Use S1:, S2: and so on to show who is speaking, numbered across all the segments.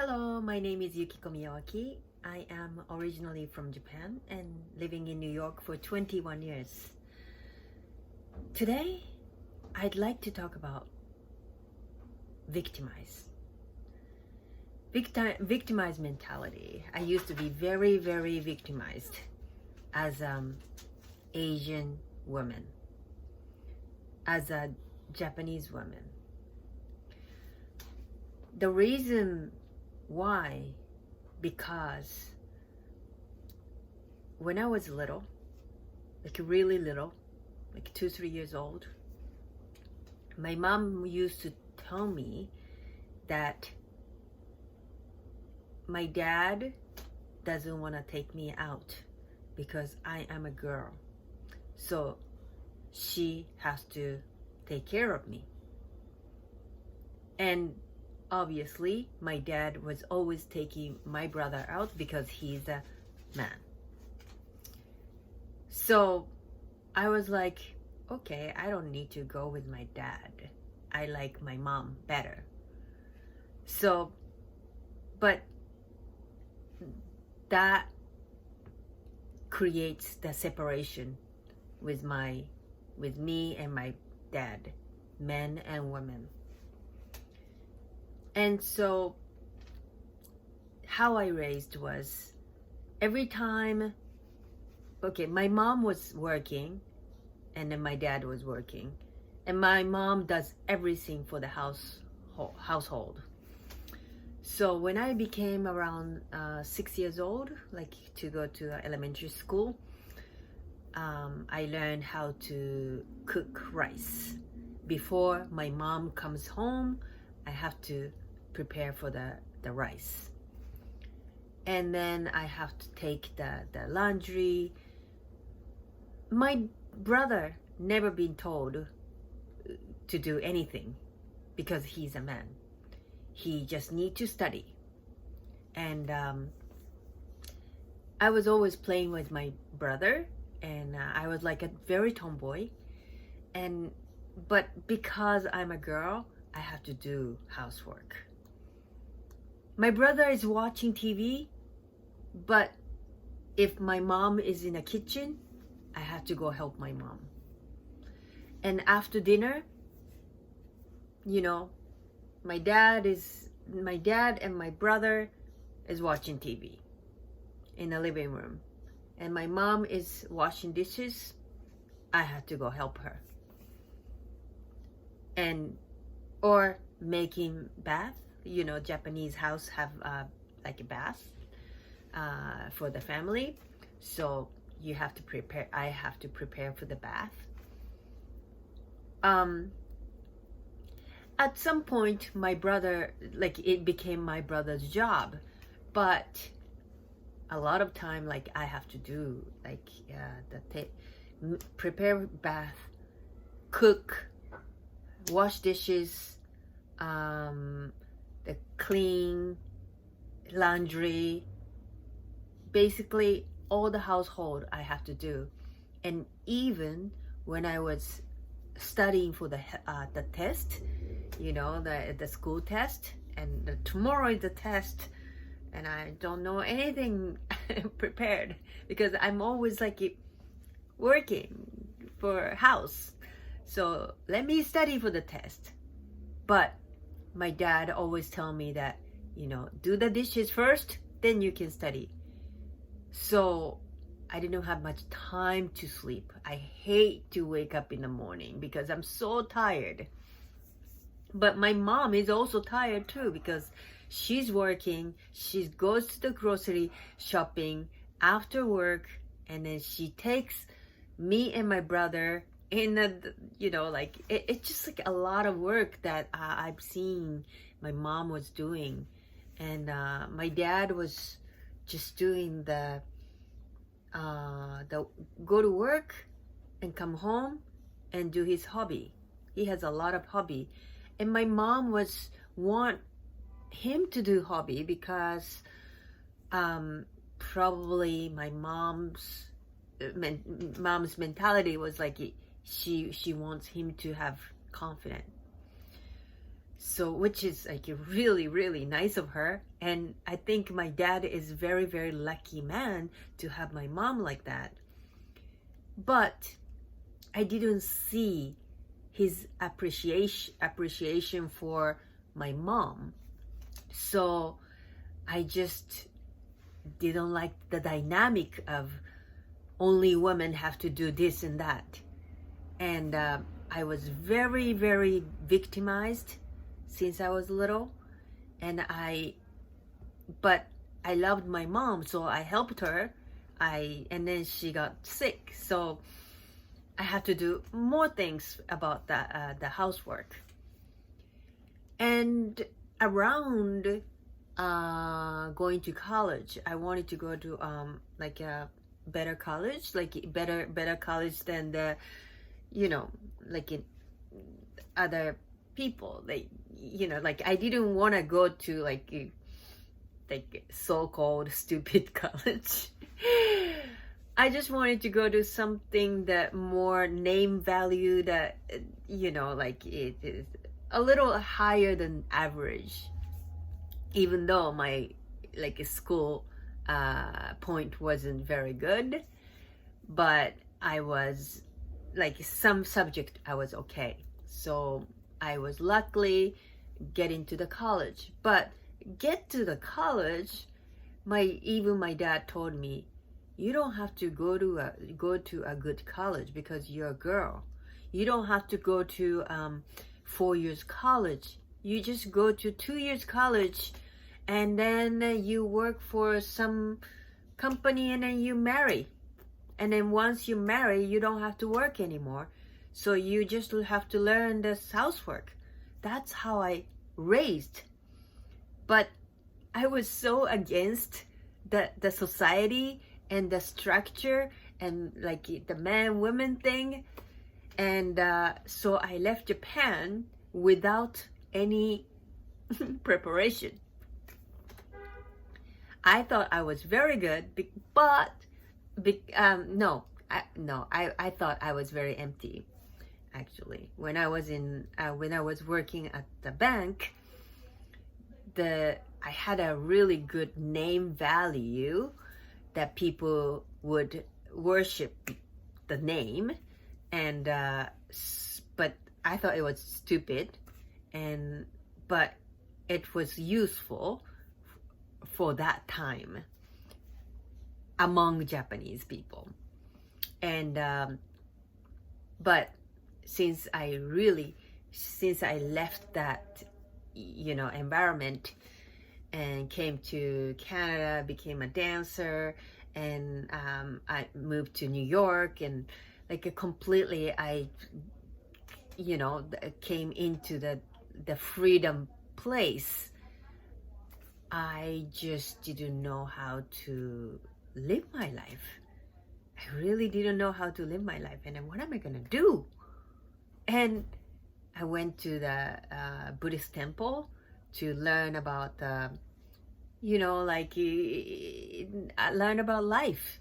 S1: Hello, my name is Yukiko Miyawaki. I am originally from Japan and living in New York for 21 years. Today, I'd like to talk about victimized mentality. I used to be very, very victimized as an Asian woman, as a Japanese woman. The reason why, because when I was little, like really little, like 2-3 years old, my mom used to tell me that my dad doesn't want to take me out because I am a girl. So she has to take care of me. And obviously, my dad was always taking my brother out because he's a man. So I was like, okay, I don't need to go with my dad. I like my mom better. So, but that creates the separation with me and my dad, men and women. And so how I raised was every time, okay, my mom was working and then my dad was working, and my mom does everything for the household. So when I became around 6 years old, like to go to elementary school, I learned how to cook rice. Before my mom comes home, I have to prepare for the rice. And then I have to take the laundry. My brother never been told to do anything because he's a man. He just need to study. And I was always playing with my brother, and I was like a very tomboy. But because I'm a girl, I have to do housework. My brother is watching TV, but if my mom is in the kitchen, I have to go help my mom. And after dinner, my dad and my brother is watching TV in the living room, and my mom is washing dishes. I have to go help her. Or making bath. Japanese house have like a bath for the family, so you have to prepare. I have to prepare for the bath. At some point, my brother, it became my brother's job, but a lot of time, I have to do prepare bath, cook, wash dishes, the clean laundry, basically all the household I have to do. And even when I was studying for the test, the school test, and tomorrow is the test, and I don't know anything prepared because I'm always working for house. So let me study for the test. But my dad always tell me that, do the dishes first, then you can study. So I didn't have much time to sleep. I hate to wake up in the morning because I'm so tired. But my mom is also tired too because she's working. She goes to the grocery shopping after work, and then she takes me and my brother in it's just a lot of work that I've seen my mom was doing. And my dad was just doing the go to work and come home and do his hobby. He has a lot of hobby, and my mom want him to do hobby because probably my mom's mentality was she wants him to have confidence. So, which is like really, really nice of her. And I think my dad is very, very lucky man to have my mom like that. But I didn't see his appreciation for my mom. So I just didn't like the dynamic of only women have to do this and that. And I was very, very victimized since I was little. But I loved my mom, so I helped her. And then she got sick, so I had to do more things about the housework. And around going to college, I wanted to go to like a better college, like better college than the, like in other people. Like I didn't want to go to like so-called stupid college. I just wanted to go to something that more name value, that like it is a little higher than average, even though my like school point wasn't very good, but I was like some subject I was okay, so I was luckily get into the college. But get to the college, even my dad told me, you don't have to go to a good college because you're a girl. You don't have to go to 4 years college. You just go to 2 years college, and then you work for some company, and then you marry. And then once you marry, you don't have to work anymore. So you just have to learn this housework. That's how I raised. But I was so against the society and the structure and like the man-woman thing. And so I left Japan without any preparation. I thought I was very good, but I thought I was very empty. Actually, when I was working at the bank, I had a really good name value that people would worship the name, and but I thought it was stupid, but it was useful for that time among Japanese people. And but since I left that environment and came to Canada, became a dancer, and I moved to New York, and like completely I came into the freedom place. I just didn't know how to live my life. I really didn't know how to live my life. And then what am I gonna do? And I went to the Buddhist temple to learn about learn about life.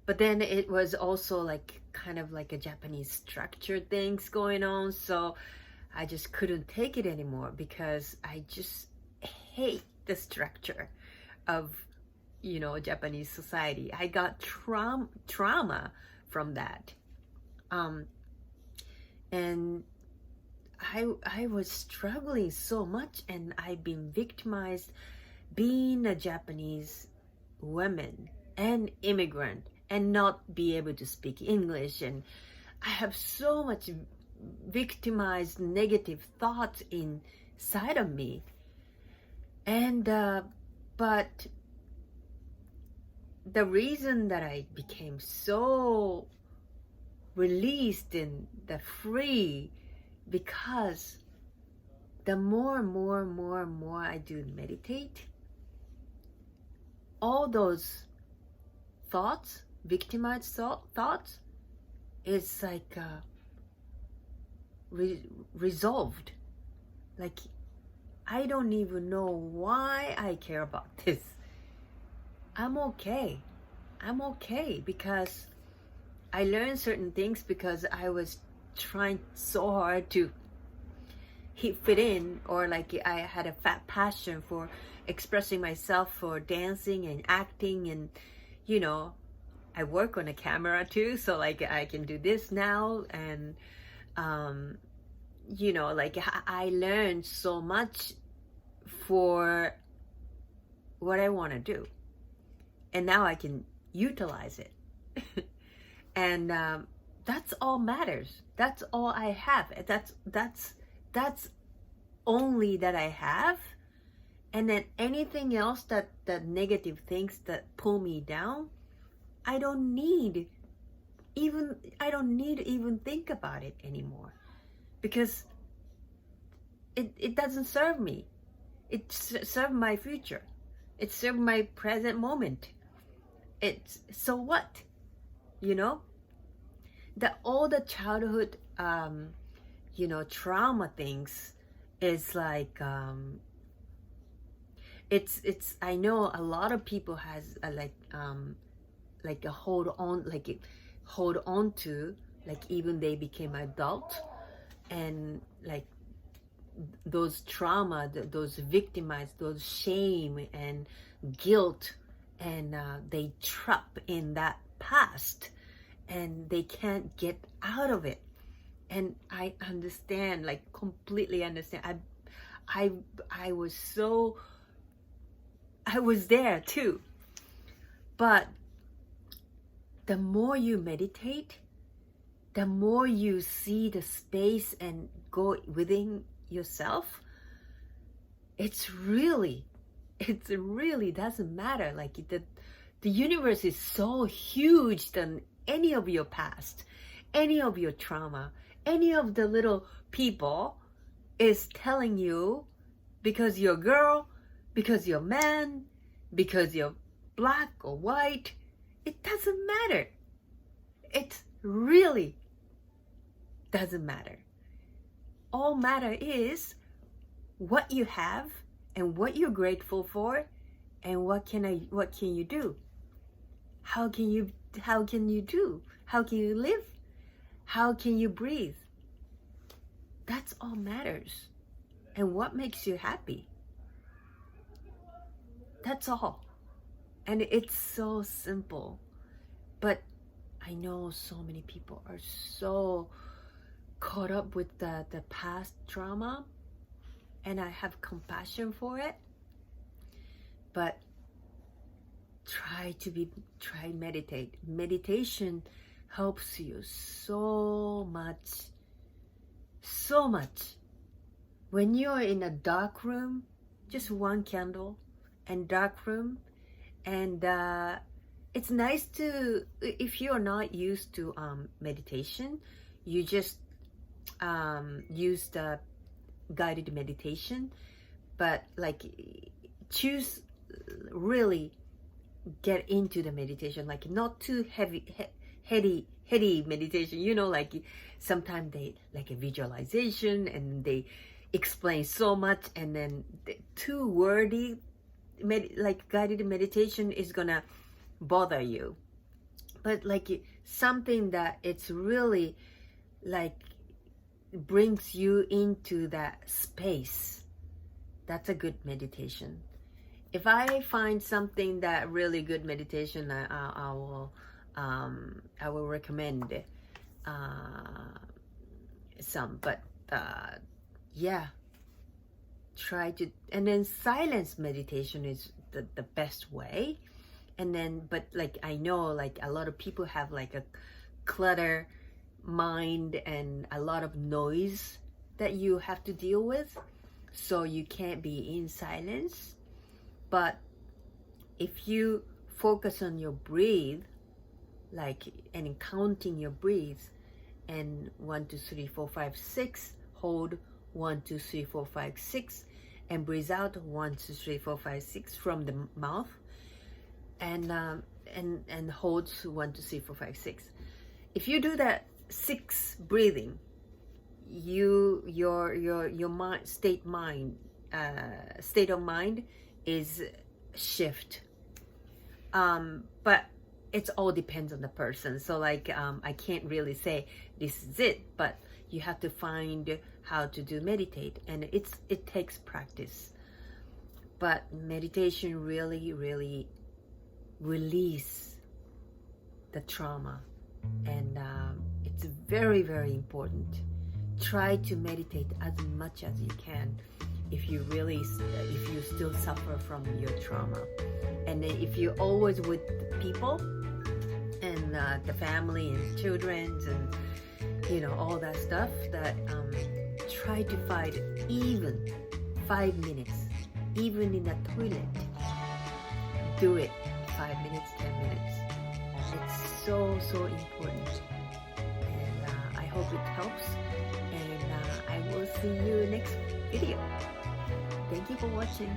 S1: But then it was also like kind of like a Japanese structure things going on. So I just couldn't take it anymore, because I just hate the structure of Japanese society. I got trauma from that, and I was struggling so much, and I've been victimized being a Japanese woman and immigrant and not be able to speak English. And I have so much victimized negative thoughts inside of me. And but the reason that I became so released and the free, because the more I do meditate, all those thoughts, victimized thoughts, is like resolved. Like, I don't even know why I care about this. I'm okay because I learned certain things, because I was trying so hard to fit in, or like I had a fat passion for expressing myself for dancing and acting, and you know, I work on a camera too, so like I can do this now. And you know, like I learned so much for what I want to do, and now I can utilize it. And that's all matters. That's all I have. That's only that I have. And then anything else, that negative things that pull me down, I don't need even think about it anymore, because it doesn't serve me. It serves my future. It serves my present moment. It's so what, you know, that all the childhood you know, trauma things is like it's I know a lot of people has like a hold on to, like even they became adult, and like those trauma, those victimized, those shame and guilt, and they trap in that past, and they can't get out of it. And I understand, like completely understand. I was there too. But the more you meditate, the more you see the space and go within yourself, it's really doesn't matter. Like the universe is so huge than any of your past, any of your trauma, any of the little people is telling you, because you're a girl, because you're a man, because you're black or white, it doesn't matter. It really doesn't matter. All matter is what you have and what you're grateful for, and what can you do? How can you do? How can you live? How can you breathe? That's all matters. And what makes you happy? That's all. And it's so simple. But I know so many people are so caught up with the past trauma, and I have compassion for it. But try meditate. Meditation helps you so much. When you're in a dark room, just one candle and dark room, and it's nice to, if you're not used to meditation, you just use the guided meditation, but like choose really get into the meditation, like not too heady meditation, you know, like sometimes they like a visualization and they explain so much, and then too wordy like guided meditation is gonna bother you. But like something that it's really like brings you into that space, that's a good meditation. If I find something that really good meditation, I will recommend some. But yeah, try to. And then silence meditation is the best way. And then, but like I know like a lot of people have like a clutter mind and a lot of noise that you have to deal with, so you can't be in silence. But if you focus on your breathe, like, and counting your breath, and 1 2 3 4 5 6, hold 1 2 3 4 5 6, and breathe out 1 2 3 4 5 6 from the mouth, and hold 1 2 3 4 5 6. If you do that 6 breathing, your mind state of mind is shift. But it all depends on the person. So like I can't really say this is it, but you have to find how to do meditate, and it takes practice. But meditation really release the trauma, and it's very important. Try to meditate as much as you can if you still suffer from your trauma. And if you're always with people and the family and children and all that stuff, that try to find even 5 minutes, even in the toilet. Do it 5 minutes, 10 minutes. It's so important, and I hope it helps, and I will see you next video. Thank you for watching.